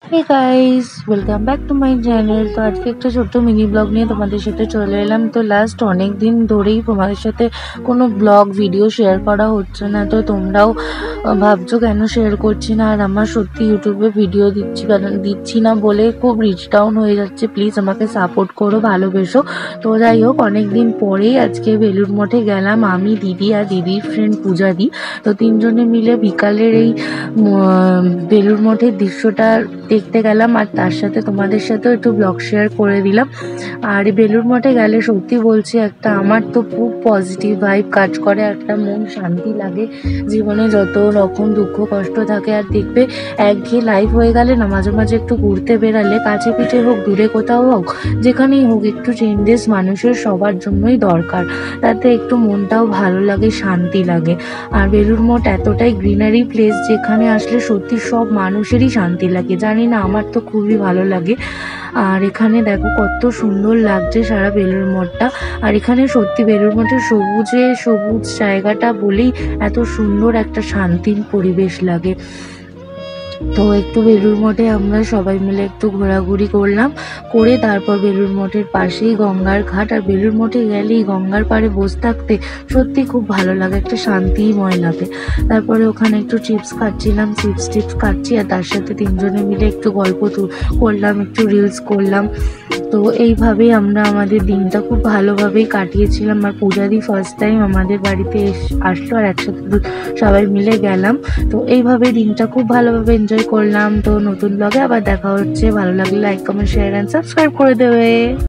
Hey guys, welcome back to my channel. তো আজকে একটা ছোট্ট মিনি ব্লগ নিয়ে তোমাদের সাথে চলে এলাম। তো লাস্ট অনেক দিন ধরেই তোমাদের সাথে কোনো ব্লগ ভিডিও শেয়ার করা হচ্ছে না। তো তোমরাও ভাবছো কেন শেয়ার করছি না, আর আমার সত্যি ইউটিউবে ভিডিও দিচ্ছি না বলে খুব রিচ ডাউন হয়ে যাচ্ছে। প্লিজ আমাকে সাপোর্ট করো, ভালোবেসো। তো যাই হোক, অনেক দিন পরেই আজকে বেলুড় মঠে গেলাম আমি, দিদি আর দিদির ফ্রেন্ড পূজা দি। তো তিনজনে মিলে বিকালের এই বেলুড় মঠের দৃশ্যটা দেখতে গেলাম, আর তার সাথে তোমাদের সাথেও একটু ব্লগ শেয়ার করে দিলাম। আর বেলুড় মঠে গেলে সত্যি বলছি, একটা আমার তো খুব পজিটিভ ভাইব কাজ করে, একটা মন শান্তি লাগে। জীবনে যত রকম দুঃখ কষ্ট থাকে, আর দেখবে একঘেয়ে লাইফ হয়ে গেলে না, মাঝে মাঝে একটু ঘুরতে বেরালে, কাছে পিঠে হোক দূরে কোথাও হোক, যেখানেই হোক, একটু চেঞ্জেস মানুষের সবার জন্যই দরকার। তাতে একটু মনটাও ভালো লাগে, শান্তি লাগে। আর বেলুড় মঠ এতটাই গ্রিনারি প্লেস, যেখানে আসলে সত্যি সব মানুষেরই শান্তি লাগে। জানি না, আমার তো খুবই ভালো লাগে। আর এখানে দেখো কত সুন্দর লাগছে সারা বেলুড় মঠটা। আর এখানে সত্যি বেলুড় মঠের সবুজে সবুজ জায়গাটা বলেই এত সুন্দর একটা শান্তির পরিবেশ লাগে। তো একটু বেলুড় মঠে আমরা সবাই মিলে একটু ঘোরাঘুরি করলাম, করে তারপর বেলুড় মঠের পাশেই গঙ্গার ঘাট। আর বেলুড় মঠে গেলেই গঙ্গার পাড়ে বসে থাকতে সত্যি খুব ভালো লাগে, একটা শান্তিময় লাগে। তারপরে ওখানে একটু চিপস খাচ্ছিলাম, চিপস খাচ্ছি, আর তার সাথে তিনজনে মিলে একটু গল্প করলাম, একটু রিলস করলাম। তো এইভাবেই আমরা আমাদের দিনটা খুব ভালোভাবেই কাটিয়েছিলাম। আর পূজাদি ফার্স্ট টাইম আমাদের বাড়িতে আসলো, আর একসাথে সবাই মিলে গেলাম। তো এইভাবে দিনটা খুব ভালোভাবে এনজয় করলাম। তো নতুন ব্লগে আবার দেখা হচ্ছে। ভালো লাগলে like comment share and subscribe করে দেবে।